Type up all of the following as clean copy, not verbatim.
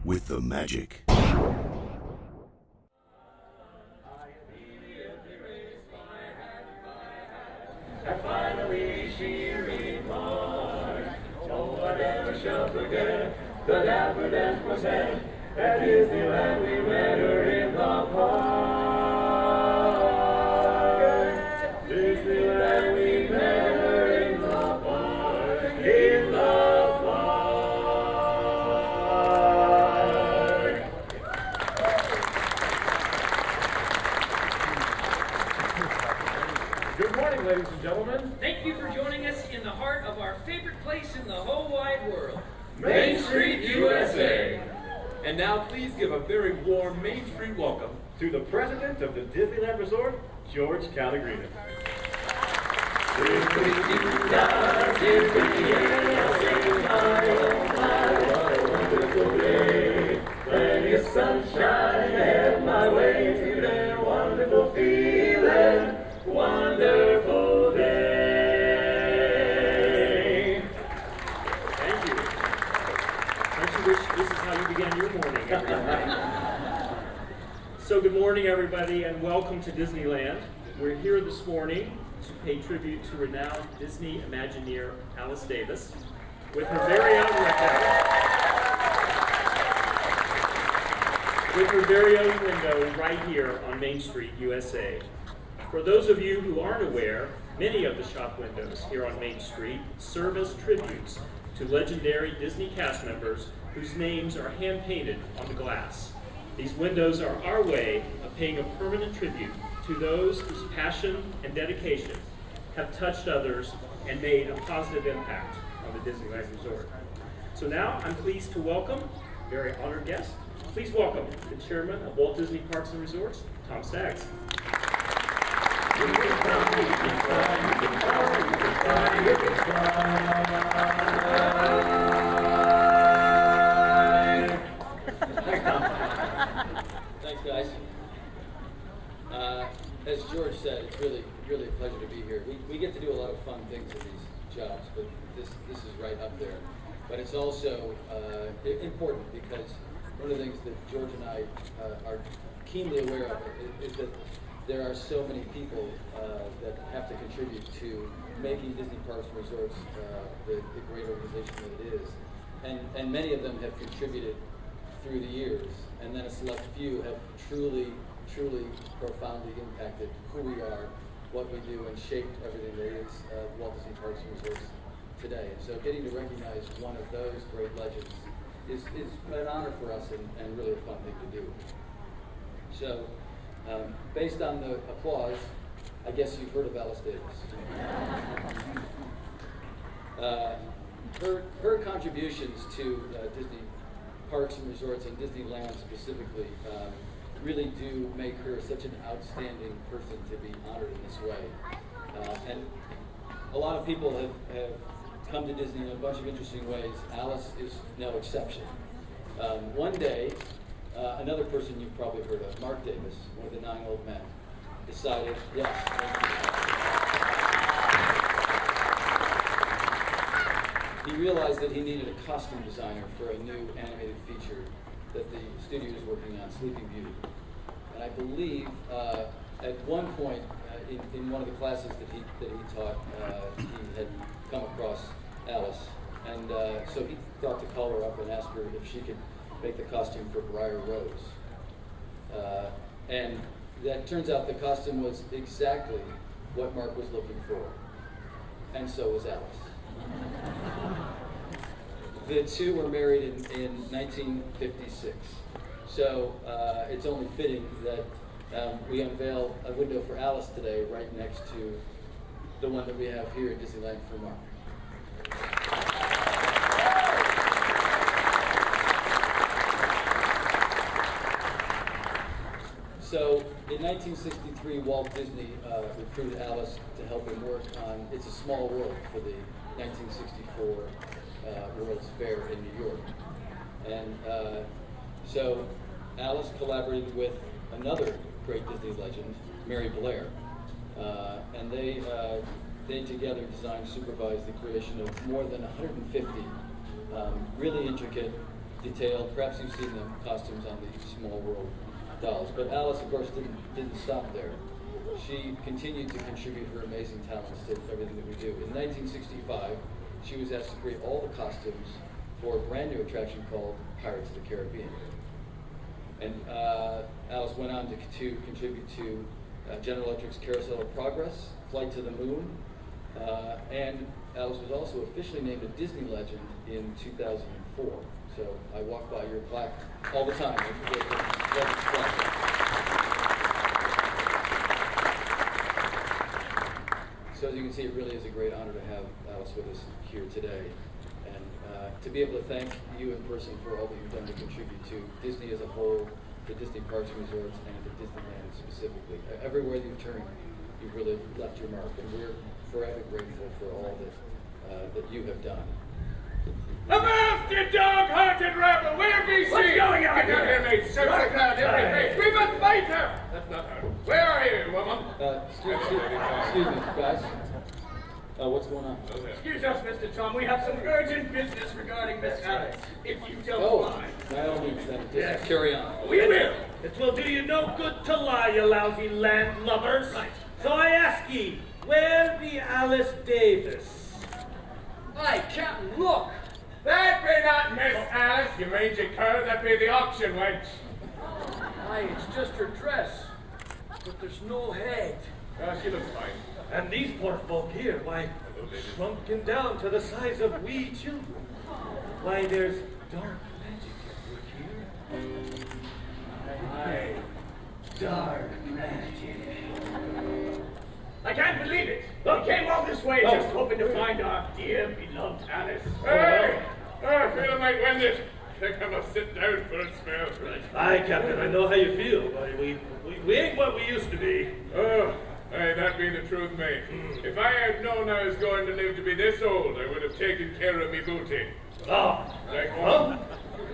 with the magic. And finally she remarked, "Oh, I never shall forget the dapper dance was had at Disneyland. We met her in the park. Disneyland, we met her in the park. In the park." Good morning, ladies and gentlemen. Thank you for joining us in the heart of our favorite place in the whole wide world, Main Street, USA. And now please give a very warm Main Street welcome To the president of the Disneyland Resort, George Calagreena. Plenty of sunshine head my way to their wonderful feeling, wonderful day. Thank you. Don't you wish this is how you began your morning every morning? So good morning, everybody, and welcome to Disneyland. We're here this morning to pay tribute to renowned Disney Imagineer Alice Davis with her very own window right here on Main Street, USA. For those of you who aren't aware, many of the shop windows here on Main Street serve as tributes to legendary Disney cast members whose names are hand-painted on the glass. These windows are our way of paying a permanent tribute to those whose passion and dedication have touched others and made a positive impact on the Disneyland Resort. So now I'm pleased to welcome a very honored guest. Please welcome the chairman of Walt Disney Parks and Resorts, Tom Staggs. Thanks, guys. As George said, it's really a pleasure to be here. We get to do a lot of fun things in these jobs, but this is right up there. But it's also important because one of the things that George and I are keenly aware of is that there are so many people that have to contribute to making Disney Parks and Resorts the great organization that it is. And many of them have contributed through the years, and then a select few have truly profoundly impacted who we are, what we do, and shaped everything that is Walt Disney Parks and Resorts today. And so getting to recognize one of those great legends is an honor for us and really a fun thing to do. So, based on the applause, I guess you've heard of Alice Davis. Her contributions to Disney Parks and Resorts and Disneyland specifically really do make her such an outstanding person to be honored in this way. And a lot of people have come to Disney in a bunch of interesting ways. Alice is no exception. One day, another person you've probably heard of, Mark Davis, one of the 9 old men, decided, yes. He realized that he needed a costume designer for a new animated feature that the studio was working on, Sleeping Beauty. And I believe at one point in one of the classes that he taught, he had come across Alice. And so he thought to call her up and ask her if she could make the costume for Briar Rose. And that turns out the costume was exactly what Mark was looking for. And so was Alice. The two were married in 1956. So it's only fitting that we unveil a window for Alice today right next to the one that we have here at Disneyland for Mark. So in 1963, Walt Disney recruited Alice to help him work on It's a Small World for the 1964 World's Fair in New York. And so Alice collaborated with another great Disney legend, Mary Blair, and they together designed, supervised the creation of more than 150 really intricate detailed. Perhaps you've seen the costumes on the Small World dolls. But Alice, of course, didn't stop there. She continued to contribute her amazing talents to everything that we do. In 1965, she was asked to create all the costumes for a brand new attraction called Pirates of the Caribbean. And Alice went on to contribute to General Electric's Carousel of Progress, Flight to the Moon, and Alice was also officially named a Disney legend in 2004. So I walk by your plaque all the time. So as you can see, it really is a great honor to have Alice with us here today, and to be able to thank you in person for all that you've done to contribute to Disney as a whole, to Disney Parks and Resorts, and to Disneyland specifically. Everywhere you've turned, you've really left your mark, and we're forever grateful for all that you have done. Avast, you dog-hearted rebel! Where be she? What's going on? Get down here, mate! Search the crowd, every face! We must fight her! That's not her. Where are you, woman? Excuse me, guys. What's going on? Excuse us, Mr. Tom. We have some urgent business regarding Miss Alice. If you don't mind. By all means, then. Just carry on. We will. It will do you no good to lie, you lousy landlubbers. Right. So I ask ye, where be Alice Davis? Aye, Captain, look. That be not Miss Alice, you mangy cur. That be the auction wench. Aye, it's just her dress. But there's no head. She looks fine. And these poor folk here, why, shrunken down to the size of wee children. Why, there's dark magic at work here. Aye, dark magic. I can't believe it. We came all this way just hoping to find our dear beloved Alice. Hey! I feel I might win it. I think I must sit down for a spell. Right. Aye, Captain, I know how you feel. Why, we ain't what we used to be. Oh, aye, that be the truth, mate. If I had known I was going to live to be this old, I would have taken care of me booty. Oh. Like Huh?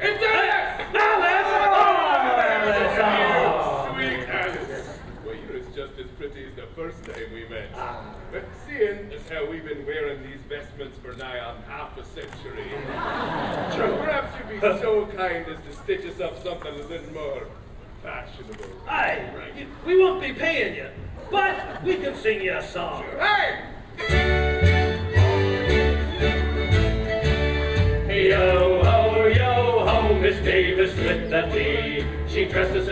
It's Alice! Alice! Oh, sweet Alice. Well, you're just as pretty as the first time we met. But seeing as how we've been wearing these vestments for nigh on half a century, perhaps you'd be so kind as to stitch us up something a little more fashionable. Aye, Right. we won't be paying you, but we can sing you a song. Hey! Yo ho, Miss Davis with the D. She dresses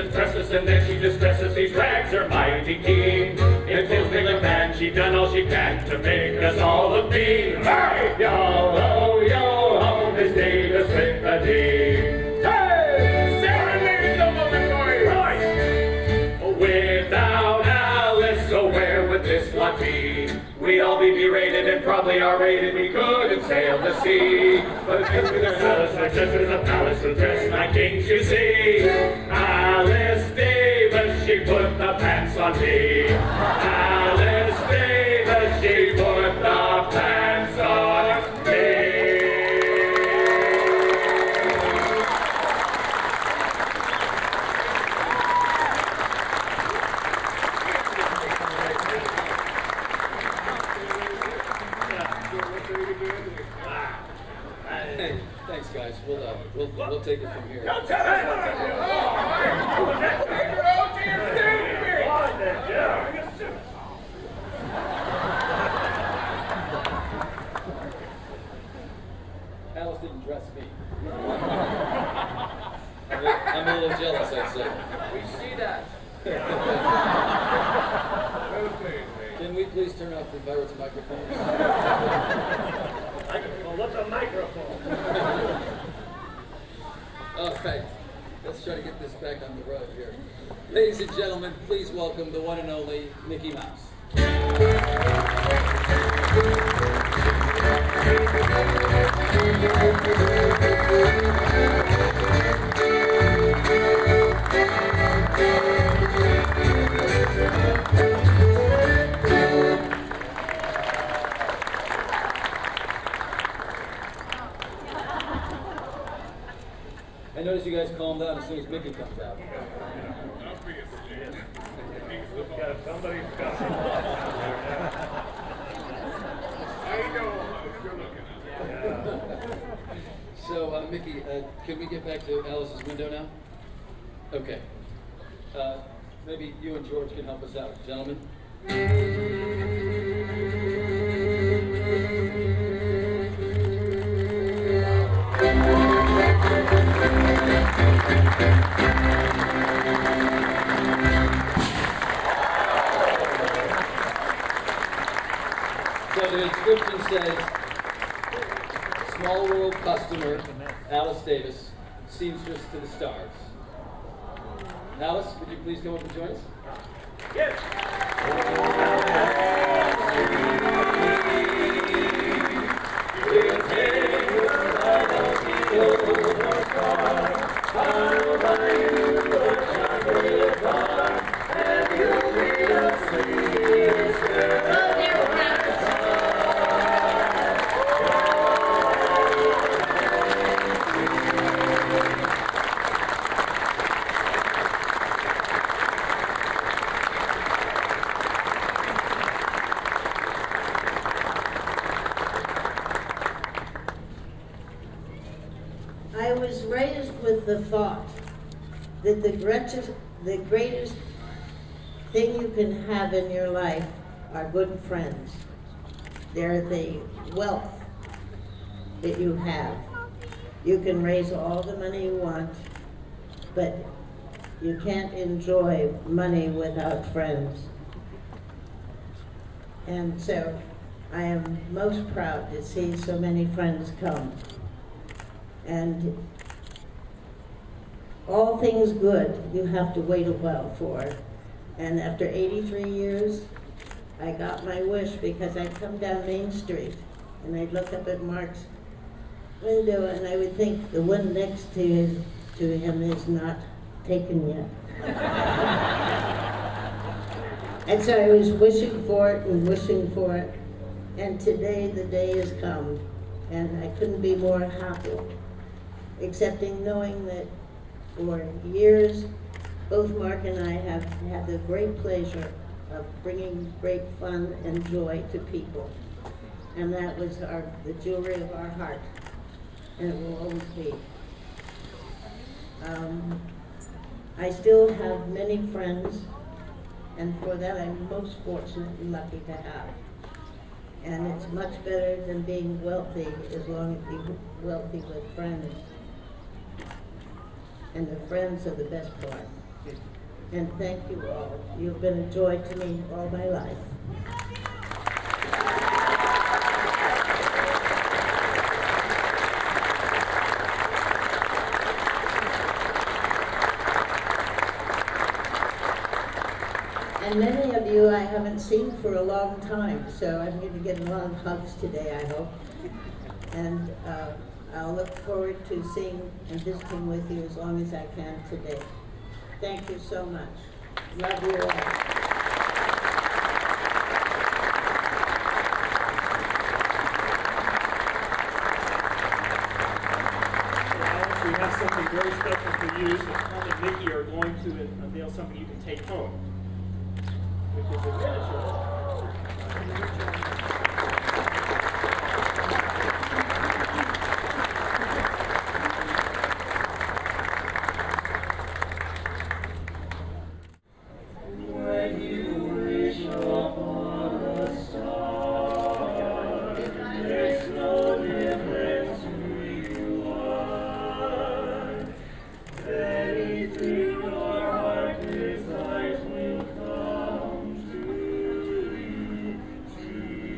and then she distresses these rags are mighty keen. In filthy like band, she done all she can to make us all look mean. Hey! Yo ho, Miss Davis with the D. Hey! Serenade the woman, boy! Right! Without Alice, so where would this lot be? We'd all be berated and probably R-rated. We couldn't sail the sea. But there's a palace who dress like kings, you see. Alice Davis, she put the pants on me. Alice Davis, she put the pants on me. Hey, thanks, guys. We'll take it from here. Don't tell us what to do! Oh, take her out to your Alice didn't dress me. I'm a little jealous, I'd say. We see that. Well played, mate. Can we please turn off the pirates' microphones? Microphone? What's a microphone? All right, let's try to get this back on the road here. Ladies and gentlemen, please welcome the one and only Mickey Mouse. I notice you guys calm down as soon as Mickey comes out. Somebody's got I know what you're looking at. So, Mickey, Can we get back to Alice's window now? Okay. Maybe you and George can help us out, gentlemen. So the inscription says, small world customer, Alice Davis, seamstress to the stars. Alice, would you please come up and join us? Yes. I was raised with the thought that the greatest thing you can have in your life are good friends. They're the wealth that you have. You can raise all the money you want, but you can't enjoy money without friends. And so I am most proud to see so many friends come. And all things good you have to wait a while for. And after 83 years, I got my wish because I'd come down Main Street and I'd look up at Mark's window and I would think the one next to him is not taken yet. And so I was wishing for it and wishing for it. And today the day has come and I couldn't be more happy, excepting knowing that for years, both Mark and I have had the great pleasure of bringing great fun and joy to people. And that was the jewelry of our heart, and it will always be. I still have many friends, and for that I'm most fortunate and lucky to have. And it's much better than being wealthy as long as you're wealthy with friends. And the friends are the best part. And thank you all. You've been a joy to me all my life. And many of you I haven't seen for a long time, so I'm going to get a lot of hugs today, I hope. And I'll look forward to seeing and visiting with you as long as I can today. Thank you so much. Love you all. We have something very special for you. So Tom and Mickey are going to unveil something you can take home, which is a miniature. Desires will come to you.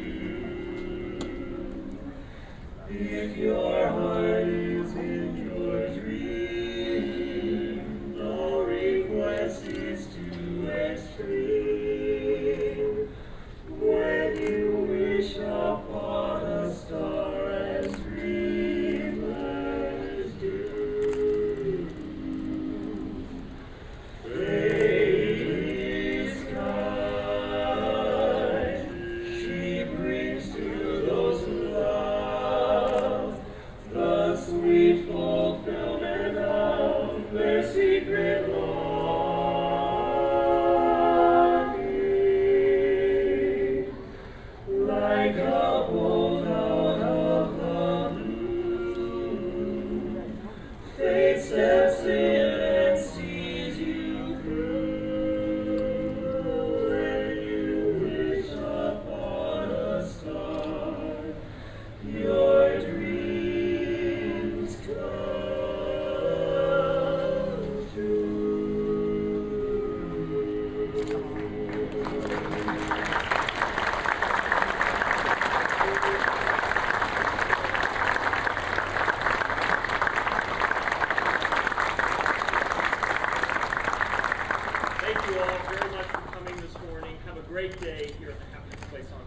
great day here at the happiest place on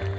earth.